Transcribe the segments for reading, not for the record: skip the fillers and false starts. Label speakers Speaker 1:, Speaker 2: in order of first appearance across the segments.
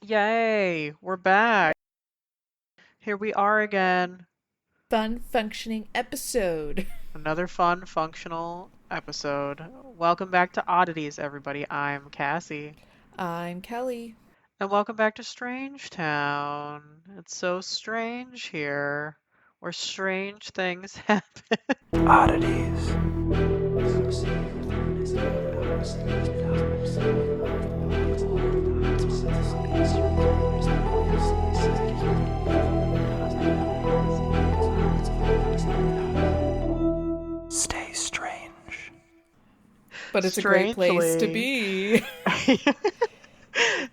Speaker 1: Yay, we're back. Here we are again.
Speaker 2: Fun functioning episode.
Speaker 1: Another fun, functional episode. Welcome back to Oddities, everybody. I'm Cassie.
Speaker 2: I'm Kelly.
Speaker 1: And welcome back to Strange Town. It's so strange here, where strange things happen.
Speaker 3: Oddities. Stay strange.
Speaker 2: But it's a great place to
Speaker 1: Strangely.
Speaker 2: be.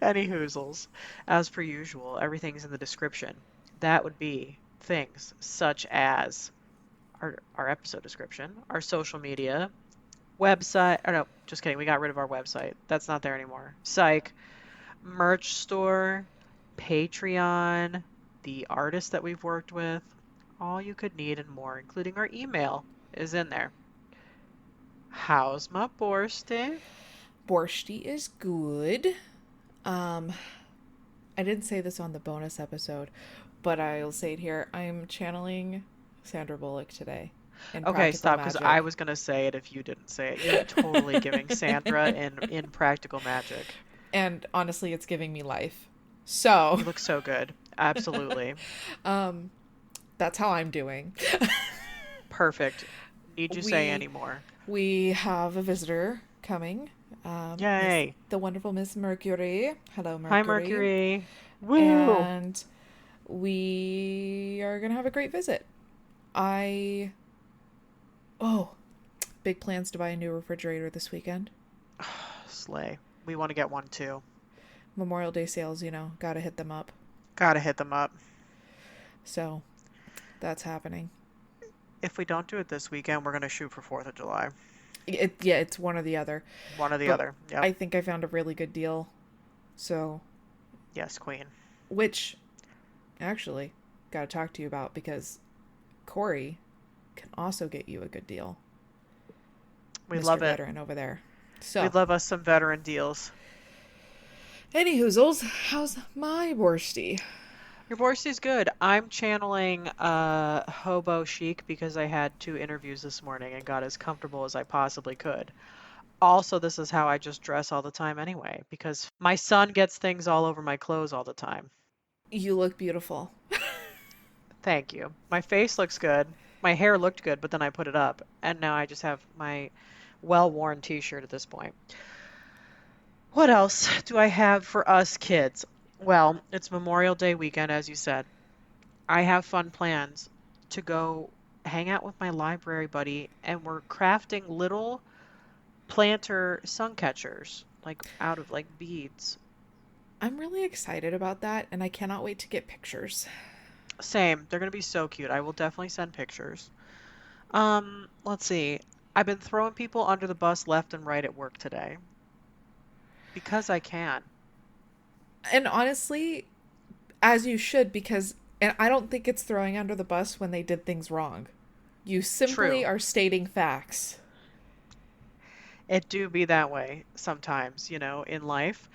Speaker 1: Any hoozles. As per usual, everything's in the description. That would be things such as our episode description, our social media, website. Oh no, just kidding. We got rid of our website. That's not there anymore. Psych. Merch store, Patreon, the artists that we've worked with, all you could need and more, including our email, is in there. How's my borsty?
Speaker 2: Borscht is good. Um, I didn't say this on the bonus episode, but I'll say it here. I'm channeling Sandra Bullock today in
Speaker 1: Okay,
Speaker 2: Practical
Speaker 1: stop, because I
Speaker 2: Magic.
Speaker 1: was gonna say it if you didn't say it. You're totally giving Sandra in practical magic.
Speaker 2: And honestly, it's giving me life. So,
Speaker 1: You look so good. Absolutely.
Speaker 2: um, that's how I'm doing.
Speaker 1: Perfect. Need you say
Speaker 2: we
Speaker 1: any more?
Speaker 2: we have a visitor coming. Miss
Speaker 1: Yay.
Speaker 2: the wonderful Miss Mercury. Hello,
Speaker 1: Hi,
Speaker 2: Mercury.
Speaker 1: Mercury. Woo!
Speaker 2: And we are gonna have a great visit. I oh, big plans to buy a new refrigerator this weekend.
Speaker 1: Slay. We want to get one too.
Speaker 2: Memorial Day sales, gotta hit them up.
Speaker 1: Gotta hit them up.
Speaker 2: So that's happening.
Speaker 1: If we don't do it this weekend, we're gonna shoot for 4th of July.
Speaker 2: Yeah, it's one or the other.
Speaker 1: One or the
Speaker 2: But
Speaker 1: other. Yep.
Speaker 2: I think I found a really good deal. So,
Speaker 1: Yes, Queen.
Speaker 2: which actually gotta talk to you about because Corey can also get you a good deal,
Speaker 1: We
Speaker 2: Mr.
Speaker 1: love it.
Speaker 2: Veteran over there.
Speaker 1: We
Speaker 2: So,
Speaker 1: love us some veteran deals.
Speaker 2: any hoozles, how's my borsty?
Speaker 1: Your voice is good. I'm channeling hobo chic because I had 2 interviews this morning and got as comfortable as I possibly could. Also, this is how I just dress all the time anyway, because my son gets things all over my clothes all the time.
Speaker 2: You look beautiful.
Speaker 1: Thank you. My face looks good. My hair looked good, but then I put it up, and now I just have my well-worn t-shirt at this point. What else do I have for us kids? Well, it's Memorial Day weekend, as you said. I have fun plans to go hang out with my library buddy, and we're crafting little planter sun catchers, like out of like beads.
Speaker 2: I'm really excited about that, and I cannot wait to get pictures.
Speaker 1: Same. They're gonna be so cute. I will definitely send pictures. Let's see. I've been throwing people under the bus left and right at work today because I can.
Speaker 2: And honestly, as you should, because and I don't think it's throwing under the bus when they did things wrong. You simply
Speaker 1: True.
Speaker 2: are stating facts.
Speaker 1: It do be that way sometimes, in life.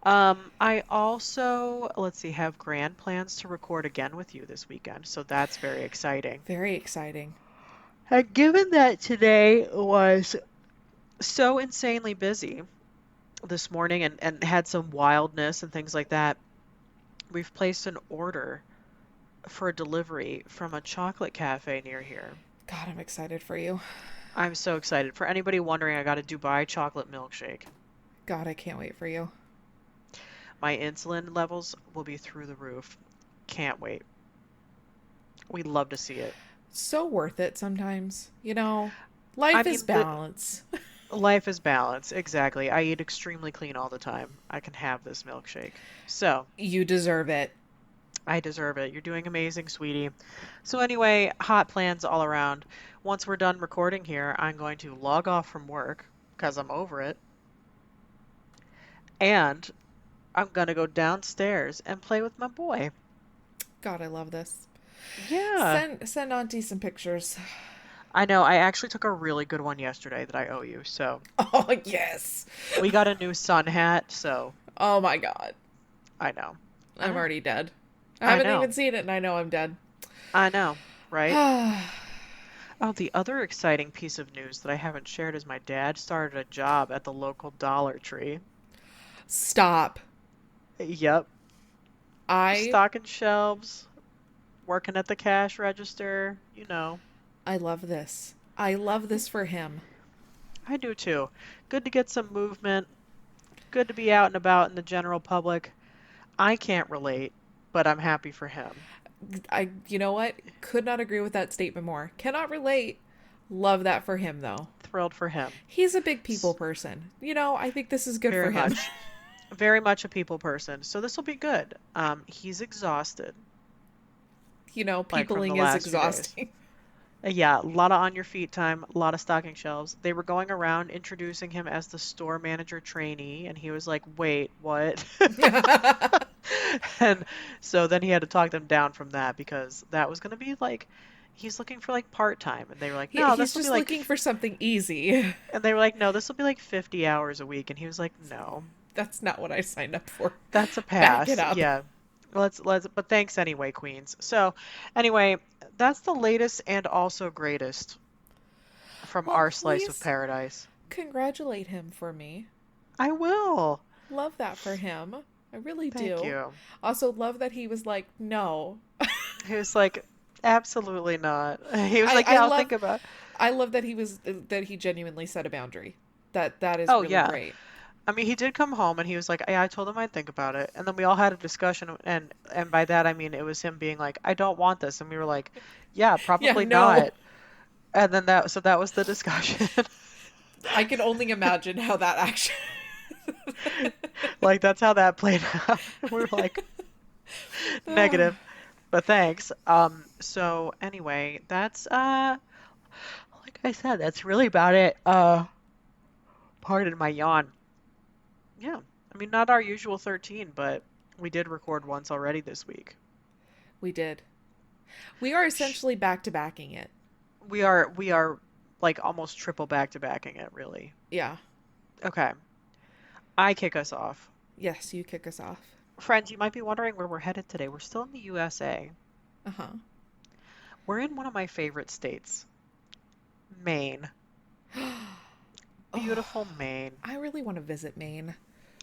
Speaker 1: I also, let's see, have grand plans to record again with you this weekend, so that's very exciting.
Speaker 2: Very exciting.
Speaker 1: And given that today was so insanely busy this morning and had some wildness and things like that, we've placed an order for a delivery from a chocolate cafe near here.
Speaker 2: God, I'm excited for you.
Speaker 1: I'm so excited. For anybody wondering, I got a Dubai chocolate milkshake.
Speaker 2: God, I can't wait for you.
Speaker 1: My insulin levels will be through the roof. Can't wait. We'd love to see it.
Speaker 2: So worth it sometimes.
Speaker 1: I
Speaker 2: Life is
Speaker 1: mean,
Speaker 2: balance.
Speaker 1: life is balance. Exactly. I eat extremely clean all the time. I can have this milkshake. So,
Speaker 2: You deserve it.
Speaker 1: I deserve it. You're doing amazing, sweetie. So anyway, hot plans all around. Once we're done recording here, I'm going to log off from work because I'm over it, and I'm gonna go downstairs and play with my boy.
Speaker 2: God, I love this.
Speaker 1: Yeah.
Speaker 2: Send Auntie some pictures.
Speaker 1: I know. I actually took a really good one yesterday that I owe you. So
Speaker 2: Oh, yes.
Speaker 1: we got a new sun hat, so
Speaker 2: Oh my God.
Speaker 1: I know. I
Speaker 2: I'm
Speaker 1: know.
Speaker 2: already dead. I
Speaker 1: I
Speaker 2: haven't
Speaker 1: know.
Speaker 2: even seen it, and I know I'm dead.
Speaker 1: I know. Right? Oh, the other exciting piece of news that I haven't shared is my dad started a job at the local Dollar Tree.
Speaker 2: Stop.
Speaker 1: Yep.
Speaker 2: I
Speaker 1: Stocking shelves, working at the cash register,
Speaker 2: I love this. I love this for him.
Speaker 1: I do too. Good to get some movement, good to be out and about in the general public. I can't relate, but I'm happy for him.
Speaker 2: You know what? Could not agree with that statement more. Cannot relate. Love that for him though.
Speaker 1: Thrilled for him.
Speaker 2: He's a big people
Speaker 1: S-
Speaker 2: person. I think this is good for
Speaker 1: Very
Speaker 2: him.
Speaker 1: much. Very much a people person. So this will be good. He's exhausted, like from the
Speaker 2: Peopling is
Speaker 1: last few days.
Speaker 2: exhausting.
Speaker 1: Yeah, a lot of on your feet time, a lot of stocking shelves. They were going around introducing him as the store manager trainee, and he was like, "Wait, what?" And so then he had to talk them down from that because that was going to be like he's looking for like part-time, and they were like, "No,
Speaker 2: He's
Speaker 1: this will be
Speaker 2: just
Speaker 1: like,"
Speaker 2: looking for something easy.
Speaker 1: and they were like, "No, this will be like 50 hours a week," and he was like, "No,
Speaker 2: That's not what I signed up for.
Speaker 1: that's a
Speaker 2: Back it
Speaker 1: pass."
Speaker 2: up.
Speaker 1: Yeah. But thanks anyway, Queens. So, anyway, that's the latest and also greatest from
Speaker 2: Well,
Speaker 1: our slice of
Speaker 2: please
Speaker 1: paradise.
Speaker 2: congratulate him for me.
Speaker 1: I will.
Speaker 2: Love that for him. I really
Speaker 1: Thank
Speaker 2: do.
Speaker 1: you.
Speaker 2: Also, love that he was like, no.
Speaker 1: He was like, absolutely not. He was
Speaker 2: I,
Speaker 1: like,
Speaker 2: I
Speaker 1: yeah, I'll
Speaker 2: love
Speaker 1: think about it.
Speaker 2: I love that he genuinely set a boundary. That is
Speaker 1: Oh,
Speaker 2: really
Speaker 1: yeah.
Speaker 2: great.
Speaker 1: I mean, he did come home and he was like, yeah, I told him I'd think about it. And then we all had a discussion, and by that I mean it was him being like, I don't want this. And we were like, yeah,
Speaker 2: Yeah,
Speaker 1: probably
Speaker 2: no.
Speaker 1: not. And then that was the discussion.
Speaker 2: I can only imagine how that actually.
Speaker 1: Like that's how that played out. We were like, negative, but thanks. So anyway, that's like I said, that's really about it. Pardon my yawn. Yeah. I mean, not our usual 13, but we did record once already this week.
Speaker 2: We did. We are
Speaker 1: Sh-
Speaker 2: essentially back to backing it.
Speaker 1: we are like almost triple back to backing it, really.
Speaker 2: Yeah.
Speaker 1: Okay. I kick us off.
Speaker 2: Yes, you kick us off.
Speaker 1: Friends, you might be wondering where we're headed today. We're still in the USA.
Speaker 2: Uh huh.
Speaker 1: We're in one of my favorite states, Maine.
Speaker 2: Oh,
Speaker 1: Beautiful Maine.
Speaker 2: I really want to visit Maine.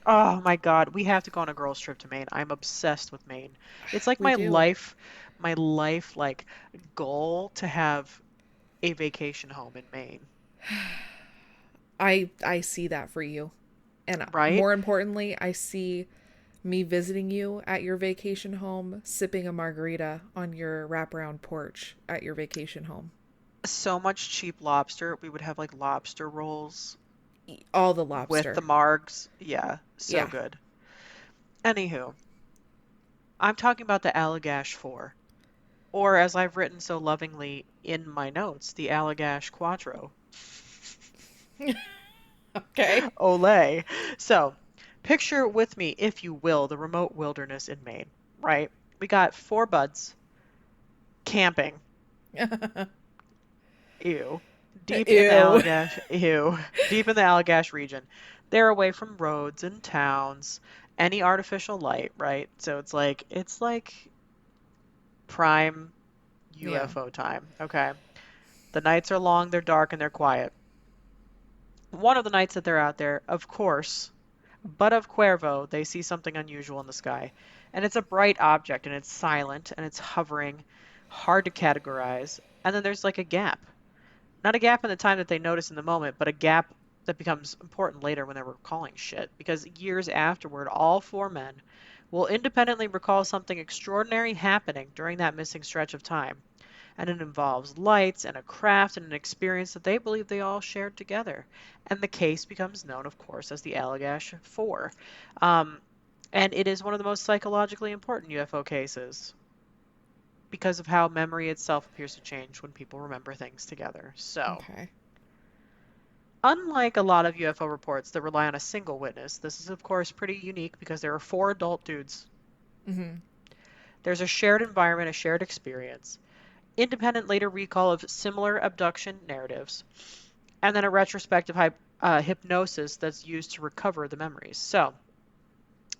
Speaker 1: Oh my God, we have to go on a girls' trip to Maine. I'm obsessed with Maine. It's like
Speaker 2: We do.
Speaker 1: my life like goal to have a vacation home in Maine,
Speaker 2: I see that for you. And
Speaker 1: right?
Speaker 2: more importantly, I see me visiting you at your vacation home, sipping a margarita on your wraparound porch at your vacation home.
Speaker 1: So much cheap lobster. We would have like lobster rolls
Speaker 2: All the
Speaker 1: with the
Speaker 2: lobster.
Speaker 1: margs. Yeah, so
Speaker 2: Yeah.
Speaker 1: good. Anywho, I'm talking about the Allagash 4, or as I've written so lovingly in my notes, the Allagash Quattro.
Speaker 2: Okay.
Speaker 1: Olay. So, picture with me, if you will, the remote wilderness in Maine, right? We got four buds camping. Ew. Deep in the
Speaker 2: Ew.
Speaker 1: Allagash, ew. Deep in the Allagash region. They're away from roads and towns, any artificial light, right? So it's like prime
Speaker 2: Yeah.
Speaker 1: UFO time. Okay. The nights are long, they're dark, and they're quiet. One of the nights that they're out there, of course, but of Cuervo, they see something unusual in the sky. And it's a bright object, and it's silent, and it's hovering, hard to categorize. And then there's like a gap. Not a gap in the time that they notice in the moment, but a gap that becomes important later when they're recalling shit. Because years afterward, all four men will independently recall something extraordinary happening during that missing stretch of time. And it involves lights and a craft and an experience that they believe they all shared together. And the case becomes known, of course, as the Allagash 4. Um, and it is one of the most psychologically important UFO cases because of how memory itself appears to change when people remember things together. So,
Speaker 2: Okay.
Speaker 1: unlike a lot of UFO reports that rely on a single witness, this is, of course, pretty unique because there are four adult dudes.
Speaker 2: Mhm.
Speaker 1: There's a shared environment, a shared experience, independent later recall of similar abduction narratives, and then a retrospective hypnosis that's used to recover the memories. So,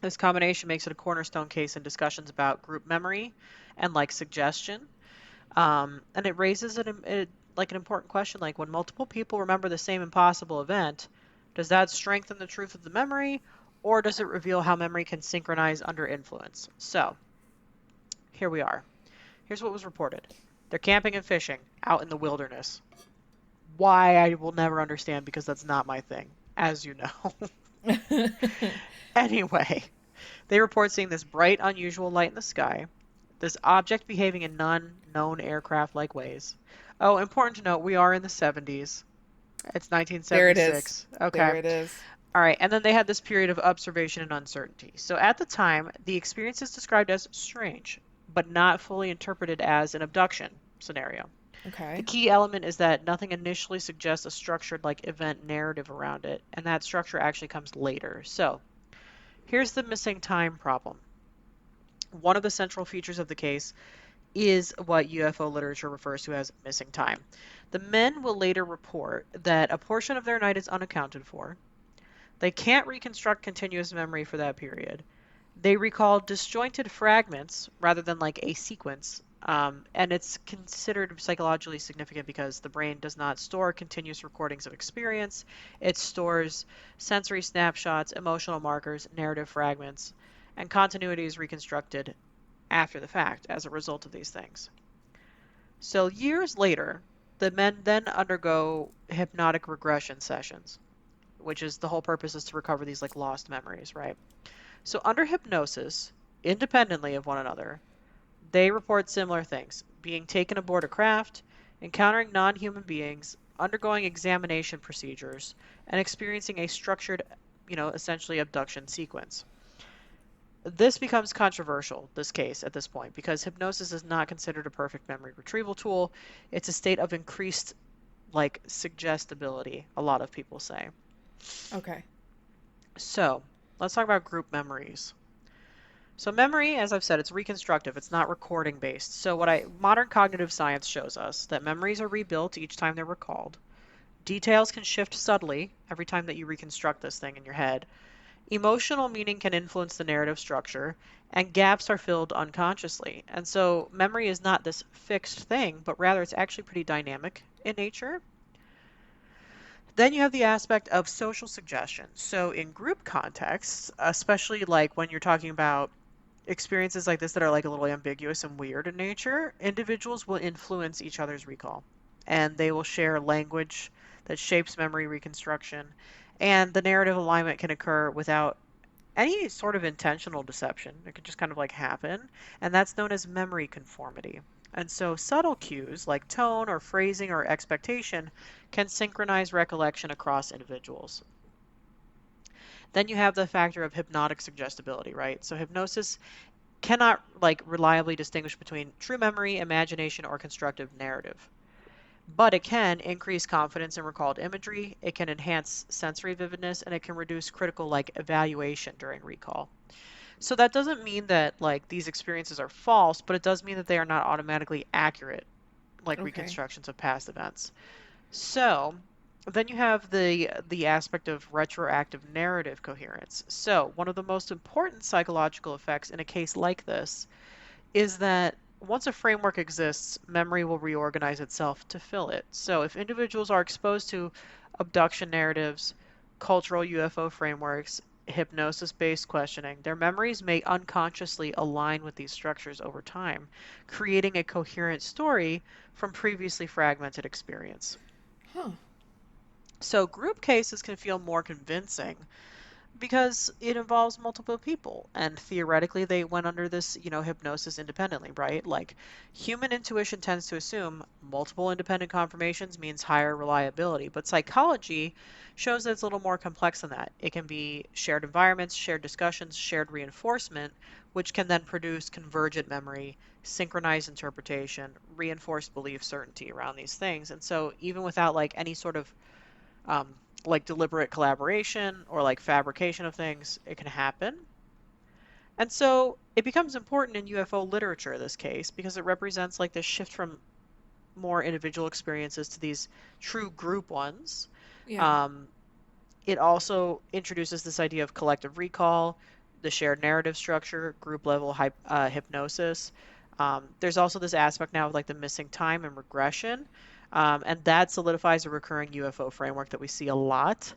Speaker 1: This combination makes it a cornerstone case in discussions about group memory and like suggestion. And it raises like an important question, like when multiple people remember the same impossible event, does that strengthen the truth of the memory, or does it reveal how memory can synchronize under influence? So here we are. Here's what was reported. They're camping and fishing out in the wilderness. Why, I will never understand because that's not my thing, as you know. Anyway, they report seeing this bright, unusual light in the sky, this object behaving in non-known aircraft-like ways. Oh, important to note, we are in the 70s. It's
Speaker 2: There it is.
Speaker 1: 1976. Okay.
Speaker 2: There it is.
Speaker 1: All right. And then they had this period of observation and uncertainty. So at the time, the experience is described as strange, but not fully interpreted as an abduction scenario. The
Speaker 2: Okay.
Speaker 1: key element is that nothing initially suggests a structured like event narrative around it, and that structure actually comes later. So here's the missing time problem. One of the central features of the case is what UFO literature refers to as missing time. The men will later report that a portion of their night is unaccounted for. They can't reconstruct continuous memory for that period. They recall disjointed fragments rather than like a sequence. And it's considered psychologically significant because the brain does not store continuous recordings of experience. It stores sensory snapshots, emotional markers, narrative fragments, and continuity is reconstructed after the fact as a result of these things. So years later, the men then undergo hypnotic regression sessions, which is the whole purpose is to recover these like lost memories, right? So under hypnosis, independently of one another, they report similar things: being taken aboard a craft, encountering non-human beings, undergoing examination procedures, and experiencing a structured, essentially abduction sequence. This becomes controversial, this case, at this point, because hypnosis is not considered a perfect memory retrieval tool. It's a state of increased, like, suggestibility, a lot of people say.
Speaker 2: Okay.
Speaker 1: So, let's talk about group memories. So memory, as I've said, it's reconstructive. It's not recording based. So modern cognitive science shows us that memories are rebuilt each time they're recalled. Details can shift subtly every time that you reconstruct this thing in your head. Emotional meaning can influence the narrative structure, and gaps are filled unconsciously. And so memory is not this fixed thing, but rather it's actually pretty dynamic in nature. Then you have the aspect of social suggestion. So in group contexts, especially like when you're talking about experiences like this that are like a little ambiguous and weird in nature, individuals will influence each other's recall, and they will share language that shapes memory reconstruction, and the narrative alignment can occur without any sort of intentional deception. It can just kind of like happen, and that's known as memory conformity. And so subtle cues like tone or phrasing or expectation can synchronize recollection across individuals. Then you have the factor of hypnotic suggestibility, right? So hypnosis cannot like reliably distinguish between true memory, imagination, or constructive narrative. But it can increase confidence in recalled imagery, it can enhance sensory vividness, and it can reduce critical like evaluation during recall. So that doesn't mean that like these experiences are false, but it does mean that they are not automatically accurate like
Speaker 2: Okay.
Speaker 1: reconstructions of past events. So then you have the aspect of retroactive narrative coherence. So one of the most important psychological effects in a case like this is that once a framework exists, memory will reorganize itself to fill it. So if individuals are exposed to abduction narratives, cultural UFO frameworks, hypnosis-based questioning, their memories may unconsciously align with these structures over time, creating a coherent story from previously fragmented experience.
Speaker 2: Huh.
Speaker 1: So group cases can feel more convincing because it involves multiple people, and theoretically they went under this, hypnosis independently, right? Like human intuition tends to assume multiple independent confirmations means higher reliability, but psychology shows that it's a little more complex than that. It can be shared environments, shared discussions, shared reinforcement, which can then produce convergent memory, synchronized interpretation, reinforced belief certainty around these things. And so even without like any sort of um, like deliberate collaboration or like fabrication of things, it can happen. And so it becomes important in UFO literature in this case because it represents like this shift from more individual experiences to these true group ones.
Speaker 2: Yeah.
Speaker 1: Um, it also introduces this idea of collective recall, the shared narrative structure, group level hypnosis. There's also this aspect now of like the missing time and regression, and that solidifies a recurring UFO framework that we see a lot.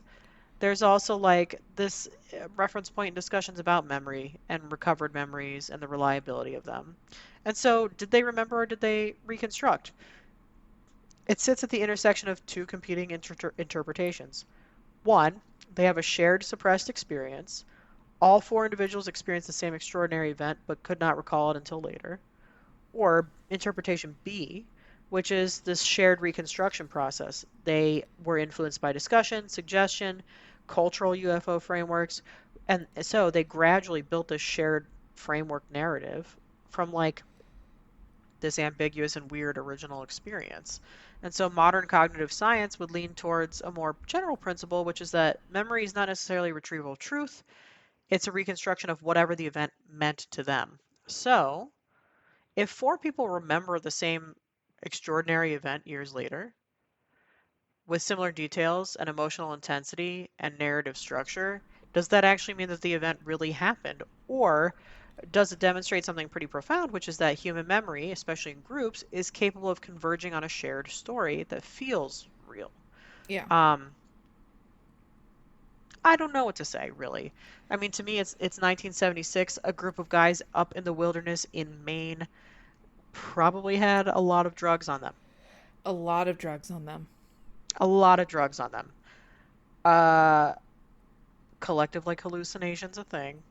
Speaker 1: There's also like this reference point in discussions about memory and recovered memories and the reliability of them. And so, did they remember or did they reconstruct? It sits at the intersection of two competing interpretations. One, they have a shared suppressed experience. All four individuals experienced the same extraordinary event but could not recall it until later. Or interpretation B, which is this shared reconstruction process. They were influenced by discussion, suggestion, cultural UFO frameworks, and so they gradually built this shared framework narrative from like this ambiguous and weird original experience. And so modern cognitive science would lean towards a more general principle, which is that memory is not necessarily retrieval of truth, it's a reconstruction of whatever the event meant to them. So, if four people remember the same extraordinary event years later, with similar details and emotional intensity and narrative structure, does that actually mean that the event really happened? Or does it demonstrate something pretty profound, which is that human memory, especially in groups, is capable of converging on a shared story that feels real?
Speaker 2: Yeah.
Speaker 1: Um, I don't know what to say, really. I mean, to me, it's 1976. A group of guys up in the wilderness in Maine probably had a lot of drugs on them.
Speaker 2: A lot of drugs on them.
Speaker 1: A lot of drugs on them. Uh, collective like hallucinations a thing.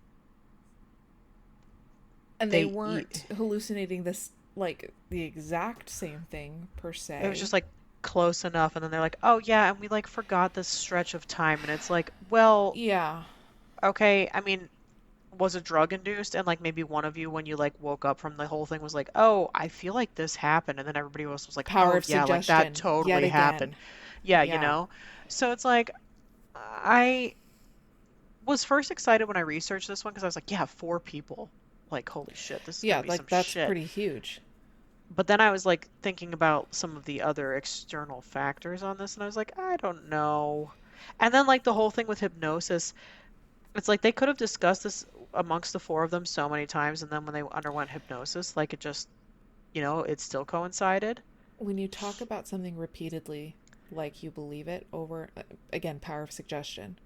Speaker 2: And they
Speaker 1: They eat.
Speaker 2: weren't hallucinating this, like, the exact same thing, per
Speaker 1: It was
Speaker 2: se.
Speaker 1: just like close enough, and then they're like, "Oh yeah," and we like forgot this stretch of time, and it's like, well,
Speaker 2: Yeah.
Speaker 1: okay. I mean, was it drug induced? And like maybe one of you, when you like woke up from the whole thing, was like, "Oh, I feel like this happened," and then everybody else was like,
Speaker 2: Power
Speaker 1: "Oh
Speaker 2: of
Speaker 1: yeah, like that
Speaker 2: suggestion, yet
Speaker 1: totally happened."
Speaker 2: again.
Speaker 1: Yeah, you
Speaker 2: Yeah.
Speaker 1: know. So it's like I was first excited when I researched this one because I was like, "Yeah, four people." Like, holy shit, this is gonna
Speaker 2: Yeah,
Speaker 1: be some
Speaker 2: like, that's
Speaker 1: shit.
Speaker 2: pretty huge.
Speaker 1: But then I was like thinking about some of the other external factors on this, and I was like, I don't know. And then like the whole thing with hypnosis, it's like they could have discussed this amongst the four of them so many times, and then when they underwent hypnosis, like it just, it still coincided.
Speaker 2: When you talk about something repeatedly, like you believe it over, again, power of suggestion,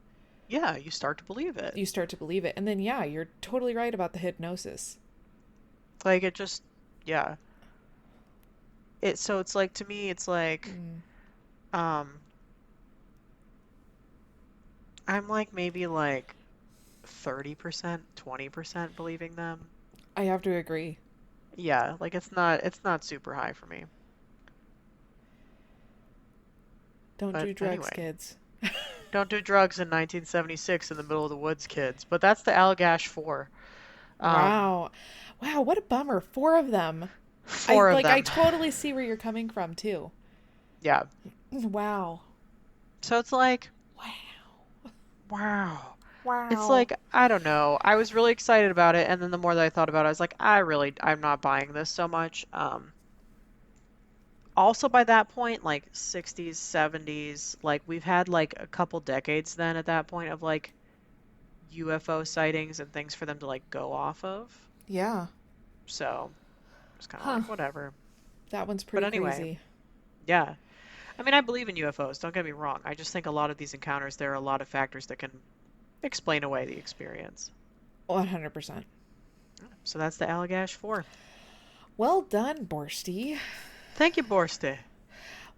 Speaker 1: Yeah, you start to believe it.
Speaker 2: you start to believe it. And then, yeah, you're totally right about the hypnosis.
Speaker 1: Like it just, yeah. So it's like to me, it's like,
Speaker 2: Mm.
Speaker 1: um, I'm like maybe like 30%, 20% believing them.
Speaker 2: I have to agree.
Speaker 1: Yeah, like it's not super high for me.
Speaker 2: Don't
Speaker 1: But
Speaker 2: do drugs,
Speaker 1: anyway,
Speaker 2: kids.
Speaker 1: don't do drugs in 1976 in the middle of the woods, kids. But that's the Allagash 4. Um,
Speaker 2: Wow. Wow, what a bummer. Four of them.
Speaker 1: four of
Speaker 2: I
Speaker 1: them.
Speaker 2: totally see where you're coming from too.
Speaker 1: Yeah.
Speaker 2: Wow.
Speaker 1: So it's like,
Speaker 2: Wow.
Speaker 1: wow. It's
Speaker 2: Wow.
Speaker 1: like, I don't know. I was really excited about it, and then the more that I thought about it, I was like, I'm not buying this so much. Also by that point, like 60s, 70s, like we've had like a couple decades then at that point of like UFO sightings and things for them to like go off of.
Speaker 2: Yeah.
Speaker 1: So it's kind of
Speaker 2: Huh.
Speaker 1: like whatever.
Speaker 2: That one's
Speaker 1: But
Speaker 2: pretty
Speaker 1: anyway,
Speaker 2: crazy.
Speaker 1: yeah. I mean, I believe in UFOs, don't get me wrong. I just think a lot of these encounters, there are a lot of factors that can explain away the experience.
Speaker 2: 100%.
Speaker 1: So that's the Allagash 4.
Speaker 2: Well done, Borsty.
Speaker 1: Thank you, Borste.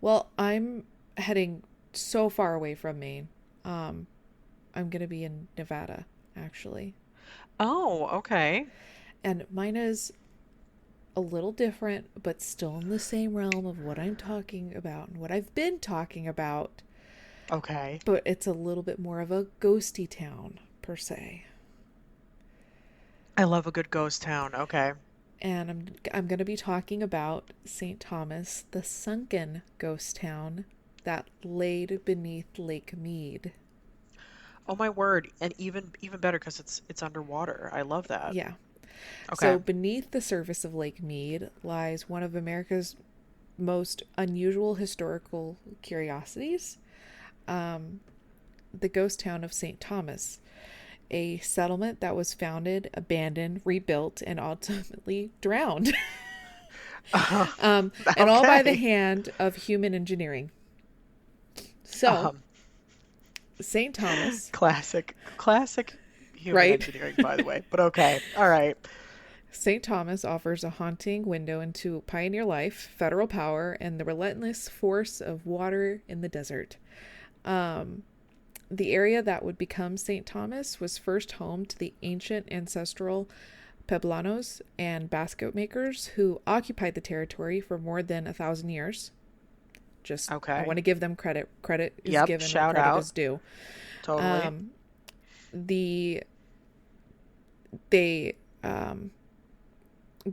Speaker 2: Well, I'm heading so far away from Maine. Um, I'm going to be in Nevada, actually.
Speaker 1: Oh, okay.
Speaker 2: And mine is a little different, but still in the same realm of what I'm talking about and what I've been talking about.
Speaker 1: Okay.
Speaker 2: But it's a little bit more of a ghosty town, per se.
Speaker 1: I love a good ghost town. Okay.
Speaker 2: And I'm going to be talking about St. Thomas, the sunken ghost town that laid beneath Lake Mead.
Speaker 1: Oh my word. And even better because it's underwater. I love that.
Speaker 2: Yeah.
Speaker 1: Okay.
Speaker 2: So beneath the surface of Lake Mead lies one of America's most unusual historical curiosities, the ghost town of St. Thomas. a settlement that was founded, abandoned, rebuilt, and ultimately drowned.
Speaker 1: Um,
Speaker 2: And all by the
Speaker 1: okay.
Speaker 2: hand of human engineering. So,
Speaker 1: Um,
Speaker 2: St. Thomas,
Speaker 1: classic human
Speaker 2: right?
Speaker 1: engineering, by the way. But okay. All right.
Speaker 2: St. Thomas offers a haunting window into pioneer life, federal power, and the relentless force of water in the desert. Um, the area that would become St. Thomas was first home to the ancient ancestral Poblanos and basket makers who occupied the territory for more than 1,000 years. Just, I
Speaker 1: Okay.
Speaker 2: want to give them credit. Credit is
Speaker 1: Yep.
Speaker 2: given where
Speaker 1: Shout
Speaker 2: credit
Speaker 1: out.
Speaker 2: is due.
Speaker 1: Totally.
Speaker 2: Um, the they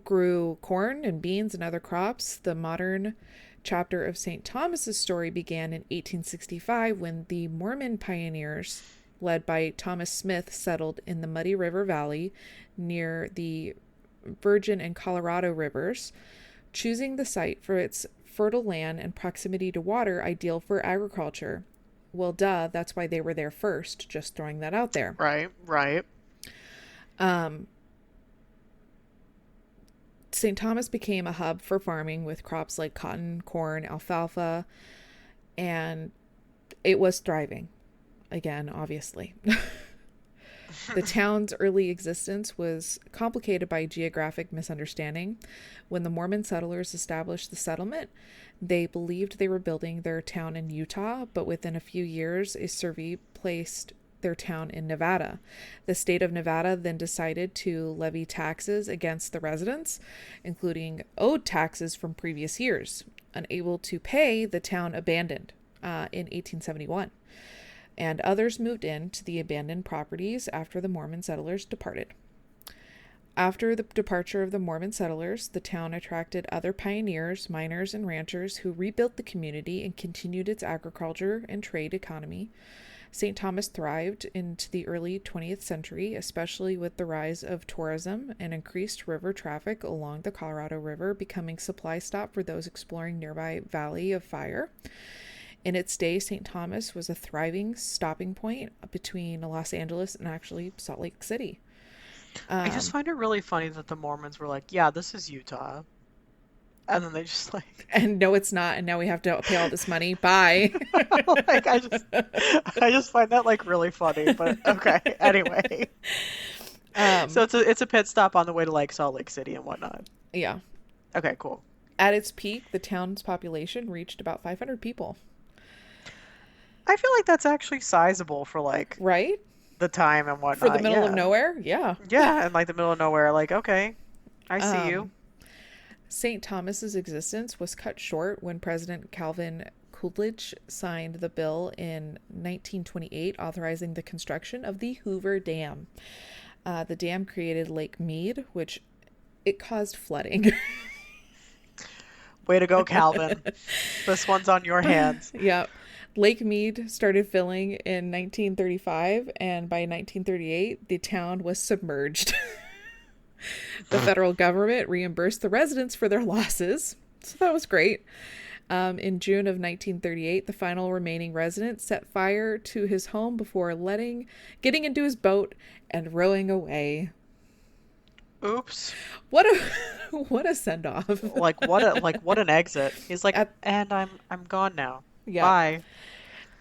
Speaker 2: grew corn and beans and other crops. The modern chapter of St. Thomas's story began in 1865 when the Mormon pioneers, led by Thomas Smith, settled in the Muddy River Valley near the Virgin and Colorado rivers, choosing the site for its fertile land and proximity to water ideal for agriculture. Well, duh, that's why they were there first, just throwing that out there.
Speaker 1: Right. Right.
Speaker 2: Um, St. Thomas became a hub for farming with crops like cotton, corn, alfalfa, and it was thriving. Again, obviously. The town's early existence was complicated by geographic misunderstanding. When the Mormon settlers established the settlement, they believed they were building their town in Utah, but within a few years, a survey placed their town in Nevada. The state of Nevada then decided to levy taxes against the residents, including owed taxes from previous years. Unable to pay, the town abandoned in 1871, and others moved into the abandoned properties after the Mormon settlers departed. After the departure of the Mormon settlers, the town attracted other pioneers, miners, and ranchers who rebuilt the community and continued its agriculture and trade economy. St. Thomas thrived into the early 20th century, especially with the rise of tourism and increased river traffic along the Colorado River, becoming supply stop for those exploring nearby Valley of Fire. In its day, St. Thomas was a thriving stopping point between Los Angeles and actually Salt Lake City.
Speaker 1: I just
Speaker 2: Um,
Speaker 1: find it really funny that the Mormons were like, "Yeah, this is Utah," and then they just like,
Speaker 2: and no, it's not. And now we have to pay all this money. Bye.
Speaker 1: like I just find that like really funny. But okay. Anyway, so
Speaker 2: um,
Speaker 1: it's a pit stop on the way to like Salt Lake City and whatnot.
Speaker 2: yeah.
Speaker 1: Okay. Cool.
Speaker 2: At its peak, the town's population reached about 500 people.
Speaker 1: I feel like that's actually sizable for like
Speaker 2: Right?
Speaker 1: the time and
Speaker 2: For the
Speaker 1: whatnot.
Speaker 2: middle of
Speaker 1: Yeah.
Speaker 2: nowhere? Yeah.
Speaker 1: Yeah, in like the middle of nowhere. Like, okay, I see you.
Speaker 2: Um, St. Thomas's existence was cut short when President Calvin Coolidge signed the bill in 1928 authorizing the construction of the Hoover Dam. The dam created Lake Mead, which it caused flooding.
Speaker 1: Way to go, Calvin. This one's on your hands.
Speaker 2: Yeah. Lake Mead started filling in 1935, and by 1938, the town was submerged. The federal government reimbursed the residents for their losses, so that was great. In June of 1938, the final remaining resident set fire to his home before getting into his boat and rowing away.
Speaker 1: Oops.
Speaker 2: What a what a send off.
Speaker 1: Like what an exit. He's like,
Speaker 2: At
Speaker 1: and I'm gone now.
Speaker 2: yeah,
Speaker 1: Bye.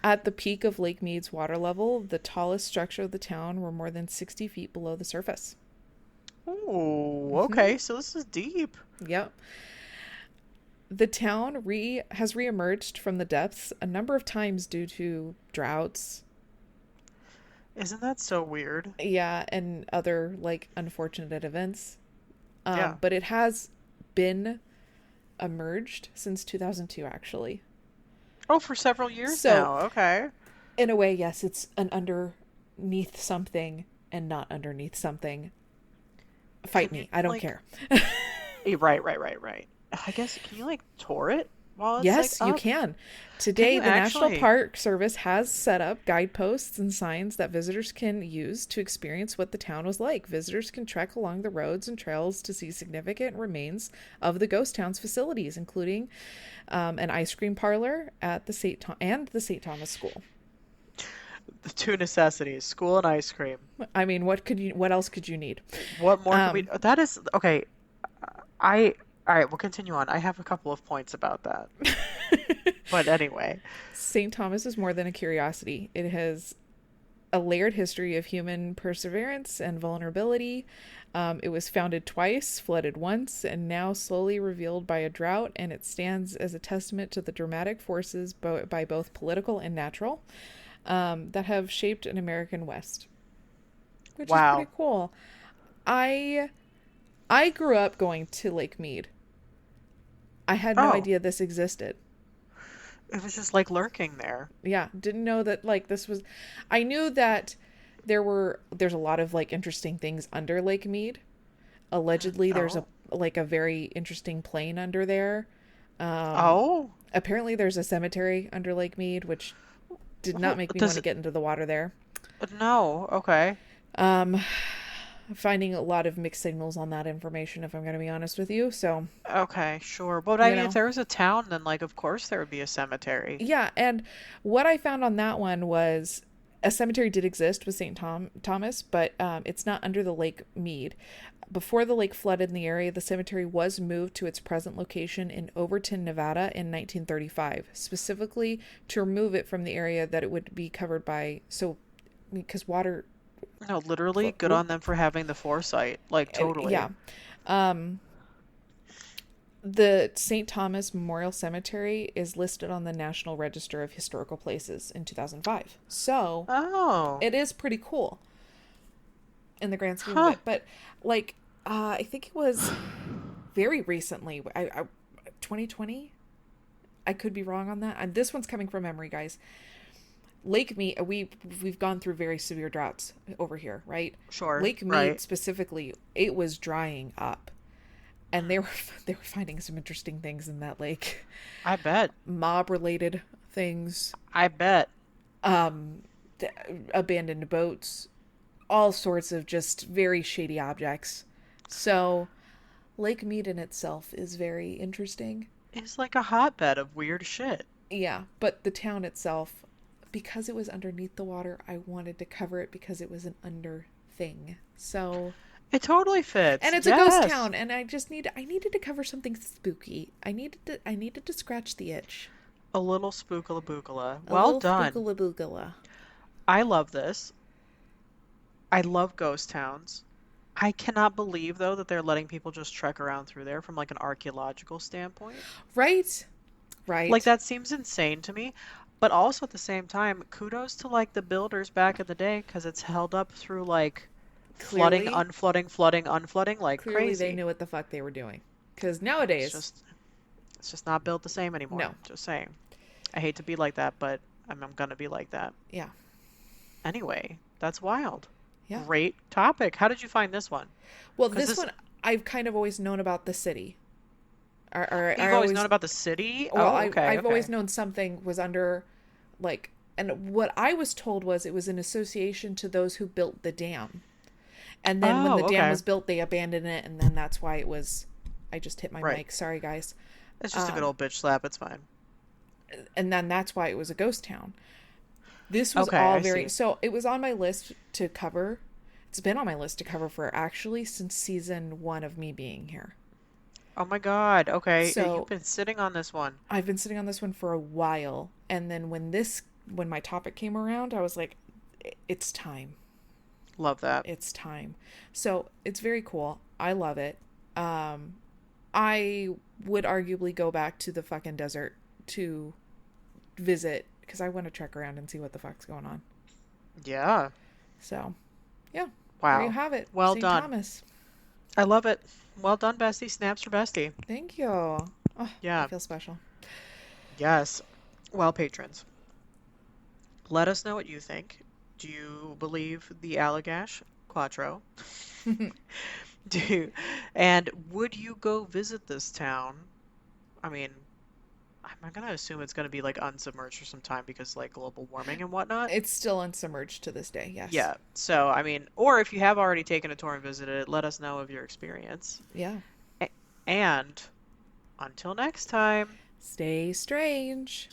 Speaker 2: at the peak of Lake Mead's water level, the tallest structure of the town were more than 60 feet below the surface.
Speaker 1: Ooh,
Speaker 2: Hmm.
Speaker 1: okay, so this is deep.
Speaker 2: Yep. The town has reemerged from the depths a number of times due to droughts,
Speaker 1: Isn't that so weird?
Speaker 2: yeah, and other like unfortunate events.
Speaker 1: Yeah.
Speaker 2: But it has been emerged since 2002, actually.
Speaker 1: Oh, for several years
Speaker 2: So,
Speaker 1: now. Okay.
Speaker 2: in a way, yes, it's an underneath something and not underneath something.
Speaker 1: Can
Speaker 2: Fight
Speaker 1: you
Speaker 2: me. I don't
Speaker 1: like
Speaker 2: care.
Speaker 1: right. I guess can you like tour it while it's like
Speaker 2: Yes, you
Speaker 1: up?
Speaker 2: can.
Speaker 1: Can
Speaker 2: Today,
Speaker 1: you
Speaker 2: the National
Speaker 1: actually?
Speaker 2: Park Service has set up guideposts and signs that visitors can use to experience what the town was like. Visitors can trek along the roads and trails to see significant remains of the ghost town's facilities, including an ice cream parlor at the and the St. Thomas School.
Speaker 1: The two necessities, school and ice cream.
Speaker 2: I mean, what else could you need?
Speaker 1: What more could we?
Speaker 2: Um,
Speaker 1: That is okay. I all right. We'll continue on. I have a couple of points about that. But anyway,
Speaker 2: St. Thomas is more than a curiosity. It has a layered history of human perseverance and vulnerability. It was founded twice, flooded once, and now slowly revealed by a drought, and it stands as a testament to the dramatic forces by both political and natural that have shaped an American West, which is pretty
Speaker 1: wow.
Speaker 2: cool. I I grew up going to Lake Mead. I had no
Speaker 1: Oh,
Speaker 2: idea this existed.
Speaker 1: it was just like lurking there.
Speaker 2: Yeah, didn't know that like this was. I knew that there's a lot of like interesting things under Lake Mead. Allegedly there's a
Speaker 1: Oh,
Speaker 2: like a very interesting plane under there. Um
Speaker 1: oh.
Speaker 2: Apparently there's a cemetery under Lake Mead, which did not
Speaker 1: Well,
Speaker 2: make me want
Speaker 1: does
Speaker 2: to
Speaker 1: it?
Speaker 2: get into the water there.
Speaker 1: No. Okay.
Speaker 2: Um Finding a lot of mixed signals on that information if I'm going to be honest with you. So,
Speaker 1: Okay. Sure. But I
Speaker 2: you
Speaker 1: mean, if
Speaker 2: know.
Speaker 1: there was a town, then like, of course there would be a cemetery.
Speaker 2: Yeah, and what I found on that one was a cemetery did exist with Thomas, but it's not under the Lake Mead. Before the lake flooded in the area, the cemetery was moved to its present location in Overton, Nevada in 1935, specifically to remove it from the area that it would be covered by. So, because water.
Speaker 1: No, literally, good on them for having the foresight. Like,
Speaker 2: Yeah.
Speaker 1: totally.
Speaker 2: Um, the St. Thomas Memorial Cemetery is listed on the National Register of Historical Places in 2005. So,
Speaker 1: Oh.
Speaker 2: it is pretty cool in the grand scheme of
Speaker 1: Huh.
Speaker 2: it. But like, I think it was very recently. 2020. I could be wrong on that. And this one's coming from memory, guys. Lake Mead. We've gone through very severe droughts over here, right?
Speaker 1: Sure.
Speaker 2: Lake Mead
Speaker 1: Right.
Speaker 2: specifically, it was drying up, and they were they were finding some interesting things in that lake,
Speaker 1: I bet.
Speaker 2: mob related things,
Speaker 1: I bet.
Speaker 2: um, abandoned boats, all sorts of just very shady objects. So, Lake Mead in itself is very interesting.
Speaker 1: It's like a hotbed of weird shit.
Speaker 2: Yeah, but the town itself, because it was underneath the water, I wanted to cover it because it was an under thing. So,
Speaker 1: It totally fits.
Speaker 2: and it's a ghost
Speaker 1: Yes.
Speaker 2: town, and I needed to cover something spooky. I needed to scratch the itch.
Speaker 1: A little spookala bookala.
Speaker 2: A
Speaker 1: Well
Speaker 2: little
Speaker 1: done.
Speaker 2: spookala boogala.
Speaker 1: I love this. I love ghost towns. I cannot believe though that they're letting people just trek around through there from like an archaeological standpoint.
Speaker 2: Right?
Speaker 1: Like
Speaker 2: Right.
Speaker 1: that seems insane to me. But also at the same time, kudos to like the builders back in the day because it's held up through like flooding,
Speaker 2: Clearly,
Speaker 1: unflooding, flooding, unflooding like
Speaker 2: clearly they
Speaker 1: crazy.
Speaker 2: knew what the fuck they were doing. Because
Speaker 1: It's
Speaker 2: nowadays,
Speaker 1: just it's just not built the same anymore.
Speaker 2: no.
Speaker 1: Just saying. I hate to be like that, but I'm gonna be like that.
Speaker 2: Yeah.
Speaker 1: Anyway, that's wild.
Speaker 2: Yeah.
Speaker 1: Great topic. How did you find this one?
Speaker 2: Well,
Speaker 1: Because
Speaker 2: this
Speaker 1: this
Speaker 2: one, I've kind of always known about the city.
Speaker 1: you've
Speaker 2: I
Speaker 1: always known
Speaker 2: always,
Speaker 1: about the city?
Speaker 2: well,
Speaker 1: Oh, okay,
Speaker 2: I've always
Speaker 1: okay.
Speaker 2: known something was under, like, and what I was told was it was in association to those who built the dam. And then when
Speaker 1: Oh,
Speaker 2: the dam
Speaker 1: okay.
Speaker 2: was built, they abandoned it, and then that's why it was. I just hit my
Speaker 1: Right.
Speaker 2: mic. Sorry, guys.
Speaker 1: It's just a good
Speaker 2: Um,
Speaker 1: old bitch slap. It's fine.
Speaker 2: and then that's why it was a ghost town. This was
Speaker 1: Okay,
Speaker 2: all
Speaker 1: I
Speaker 2: very.
Speaker 1: see.
Speaker 2: So it was on my list to cover. It's been on my list to cover for actually since season one of me being here.
Speaker 1: Oh my God. Okay, you've
Speaker 2: So
Speaker 1: been sitting on this one.
Speaker 2: I've been sitting on this one for a while, and then when my topic came around, I was like, It's time.
Speaker 1: Love that.
Speaker 2: It's time." So it's very cool. I love it. Um, I would arguably go back to the fucking desert to visit because I want to trek around and see what the fuck's going on.
Speaker 1: Yeah.
Speaker 2: So, yeah, there you
Speaker 1: Wow.
Speaker 2: have it.
Speaker 1: Well
Speaker 2: St.
Speaker 1: done.
Speaker 2: Thomas.
Speaker 1: I love it. Well done, bestie. Snaps for bestie.
Speaker 2: Thank you. Oh, I
Speaker 1: Yeah.
Speaker 2: feel special.
Speaker 1: Yes. Well, patrons, let us know what you think. Do you believe the Allagash Quattro? Do you, and would you go visit this town? I mean, I'm gonna assume it's gonna be like unsubmerged for some time because like global warming and whatnot.
Speaker 2: It's still unsubmerged to this day. Yes.
Speaker 1: Yeah. So, I mean, or if you have already taken a tour and visited it, let us know of your experience.
Speaker 2: Yeah.
Speaker 1: A- And until next time.
Speaker 2: Stay strange.